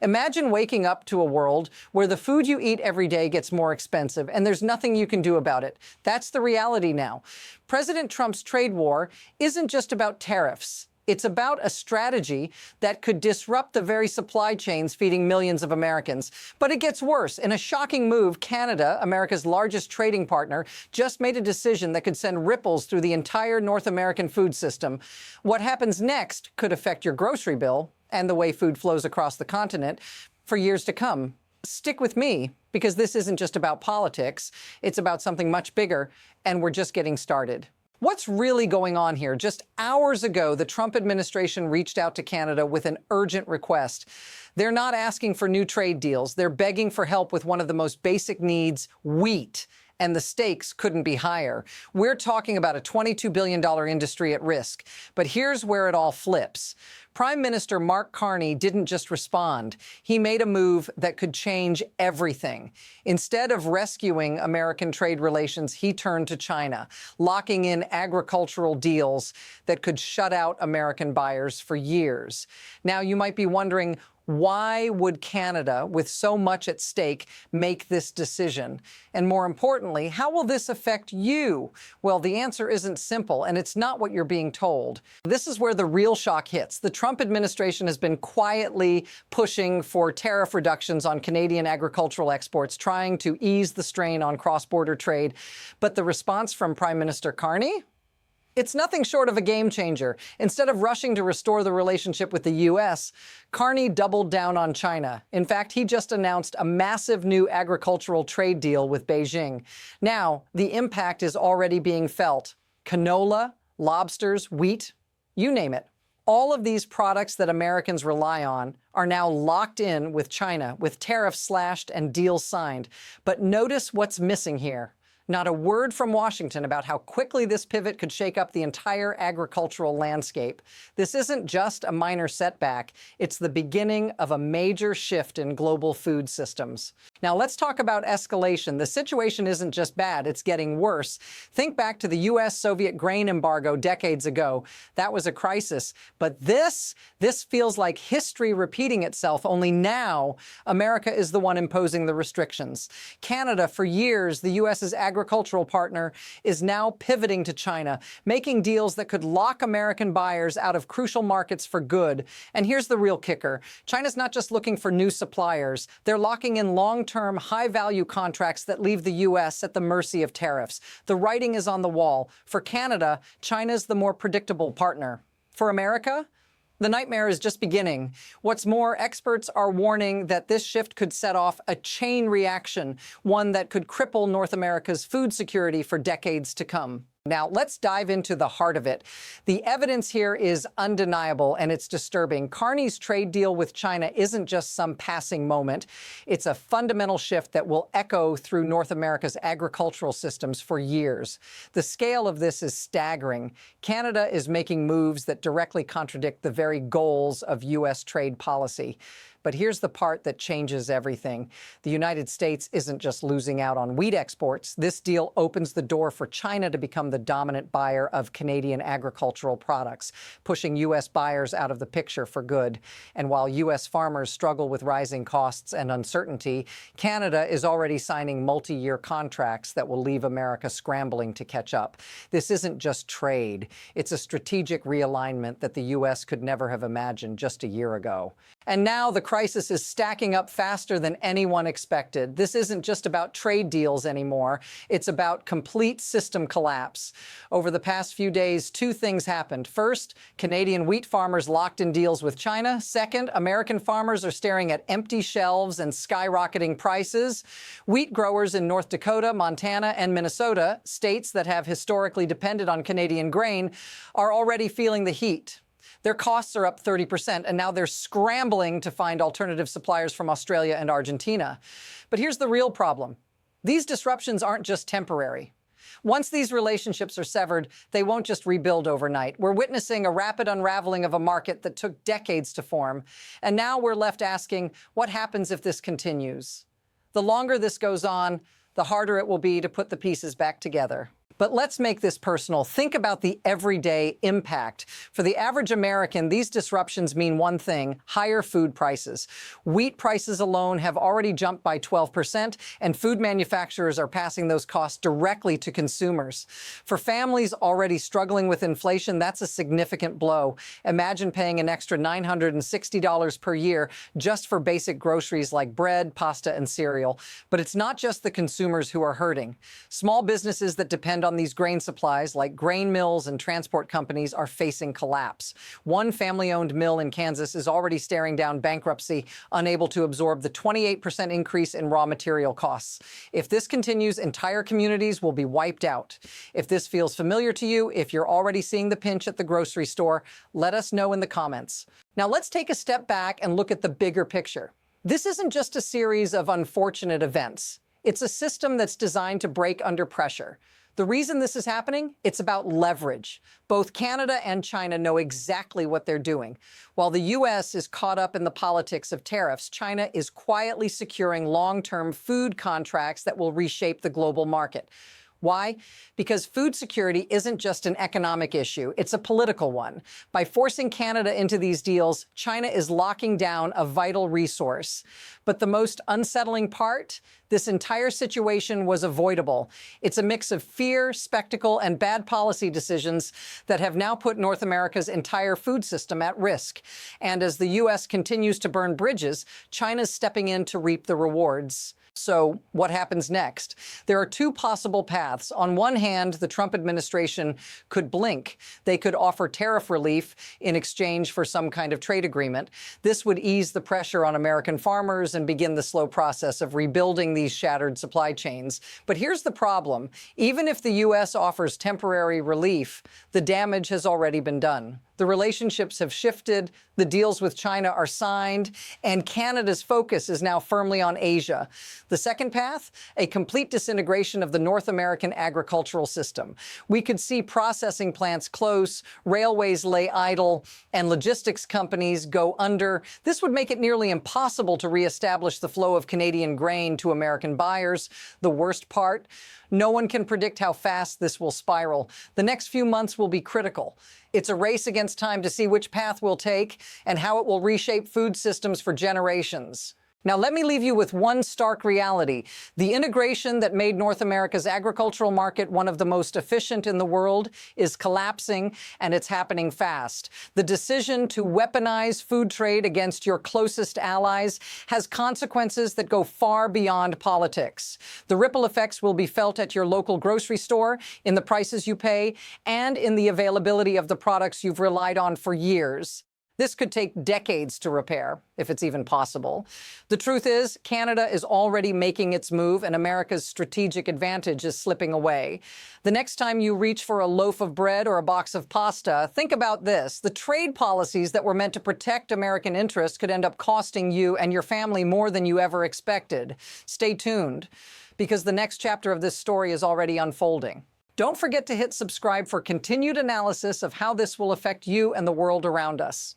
Imagine waking up to a world where the food you eat every day gets more expensive and there's nothing you can do about it. That's the reality now. President Trump's trade war isn't just about tariffs. It's about a strategy that could disrupt the very supply chains feeding millions of Americans. But it gets worse. In a shocking move, Canada, America's largest trading partner, just made a decision that could send ripples through the entire North American food system. What happens next could affect your grocery bill and the way food flows across the continent for years to come. Stick with me, because this isn't just about politics. It's about something much bigger, and we're just getting started. What's really going on here? Just hours ago, the Trump administration reached out to Canada with an urgent request. They're not asking for new trade deals. They're begging for help with one of the most basic needs, wheat. And the stakes couldn't be higher. We're talking about a $22 billion industry at risk. But here's where it all flips. Prime Minister Mark Carney didn't just respond. He made a move that could change everything. Instead of rescuing American trade relations, he turned to China, locking in agricultural deals that could shut out American buyers for years. Now, you might be wondering, why would Canada, with so much at stake, make this decision? And more importantly, how will this affect you? Well, the answer isn't simple, and it's not what you're being told. This is where the real shock hits. The Trump administration has been quietly pushing for tariff reductions on Canadian agricultural exports, trying to ease the strain on cross-border trade. But the response from Prime Minister Carney? It's nothing short of a game changer. Instead of rushing to restore the relationship with the U.S., Carney doubled down on China. In fact, he just announced a massive new agricultural trade deal with Beijing. Now, the impact is already being felt. Canola, lobsters, wheat, you name it. All of these products that Americans rely on are now locked in with China, with tariffs slashed and deals signed. But notice what's missing here. Not a word from Washington about how quickly this pivot could shake up the entire agricultural landscape. This isn't just a minor setback. It's the beginning of a major shift in global food systems. Now let's talk about escalation. The situation isn't just bad, it's getting worse. Think back to the U.S.-Soviet grain embargo decades ago. That was a crisis. But this feels like history repeating itself, only now America is the one imposing the restrictions. Canada, for years, the U.S.'s agricultural partner, is now pivoting to China, making deals that could lock American buyers out of crucial markets for good. And here's the real kicker. China's not just looking for new suppliers. They're locking in long-term, high-value contracts that leave the U.S. at the mercy of tariffs. The writing is on the wall. For Canada, China's the more predictable partner. For America, the nightmare is just beginning. What's more, experts are warning that this shift could set off a chain reaction, one that could cripple North America's food security for decades to come. Now, let's dive into the heart of it. The evidence here is undeniable, and it's disturbing. Carney's trade deal with China isn't just some passing moment. It's a fundamental shift that will echo through North America's agricultural systems for years. The scale of this is staggering. Canada is making moves that directly contradict the very goals of U.S. trade policy. But here's the part that changes everything. The United States isn't just losing out on wheat exports. This deal opens the door for China to become the dominant buyer of Canadian agricultural products, pushing U.S. buyers out of the picture for good. And while U.S. farmers struggle with rising costs and uncertainty, Canada is already signing multi-year contracts that will leave America scrambling to catch up. This isn't just trade. It's a strategic realignment that the U.S. could never have imagined just a year ago. And now the crisis is stacking up faster than anyone expected. This isn't just about trade deals anymore. It's about complete system collapse. Over the past few days, two things happened. First, Canadian wheat farmers locked in deals with China. Second, American farmers are staring at empty shelves and skyrocketing prices. Wheat growers in North Dakota, Montana, and Minnesota, states that have historically depended on Canadian grain, are already feeling the heat. Their costs are up 30%, and now they're scrambling to find alternative suppliers from Australia and Argentina. But here's the real problem. These disruptions aren't just temporary. Once these relationships are severed, they won't just rebuild overnight. We're witnessing a rapid unraveling of a market that took decades to form. And now we're left asking, what happens if this continues? The longer this goes on, the harder it will be to put the pieces back together. But let's make this personal. Think about the everyday impact. For the average American, these disruptions mean one thing: higher food prices. Wheat prices alone have already jumped by 12%, and food manufacturers are passing those costs directly to consumers. For families already struggling with inflation, that's a significant blow. Imagine paying an extra $960 per year just for basic groceries like bread, pasta, and cereal. But it's not just the consumers who are hurting. Small businesses that depend on these grain supplies, like grain mills and transport companies, are facing collapse. One family-owned mill in Kansas is already staring down bankruptcy, unable to absorb the 28% increase in raw material costs. If this continues, entire communities will be wiped out. If this feels familiar to you, if you're already seeing the pinch at the grocery store, let us know in the comments. Now let's take a step back and look at the bigger picture. This isn't just a series of unfortunate events. It's a system that's designed to break under pressure. The reason this is happening? It's about leverage. Both Canada and China know exactly what they're doing. While the U.S. is caught up in the politics of tariffs, China is quietly securing long-term food contracts that will reshape the global market. Why? Because food security isn't just an economic issue, it's a political one. By forcing Canada into these deals, China is locking down a vital resource. But the most unsettling part? This entire situation was avoidable. It's a mix of fear, spectacle, and bad policy decisions that have now put North America's entire food system at risk. And as the U.S. continues to burn bridges, China's stepping in to reap the rewards. So what happens next? There are two possible paths. On one hand, the Trump administration could blink. They could offer tariff relief in exchange for some kind of trade agreement. This would ease the pressure on American farmers and begin the slow process of rebuilding these shattered supply chains. But here's the problem. Even if the U.S. offers temporary relief, the damage has already been done. The relationships have shifted, the deals with China are signed, and Canada's focus is now firmly on Asia. The second path? A complete disintegration of the North American agricultural system. We could see processing plants close, railways lay idle, and logistics companies go under. This would make it nearly impossible to reestablish the flow of Canadian grain to American buyers. The worst part? No one can predict how fast this will spiral. The next few months will be critical. It's a race against time to see which path we'll take and how it will reshape food systems for generations. Now, let me leave you with one stark reality. The integration that made North America's agricultural market one of the most efficient in the world is collapsing, and it's happening fast. The decision to weaponize food trade against your closest allies has consequences that go far beyond politics. The ripple effects will be felt at your local grocery store, in the prices you pay, and in the availability of the products you've relied on for years. This could take decades to repair, if it's even possible. The truth is, Canada is already making its move, and America's strategic advantage is slipping away. The next time you reach for a loaf of bread or a box of pasta, think about this. The trade policies that were meant to protect American interests could end up costing you and your family more than you ever expected. Stay tuned, because the next chapter of this story is already unfolding. Don't forget to hit subscribe for continued analysis of how this will affect you and the world around us.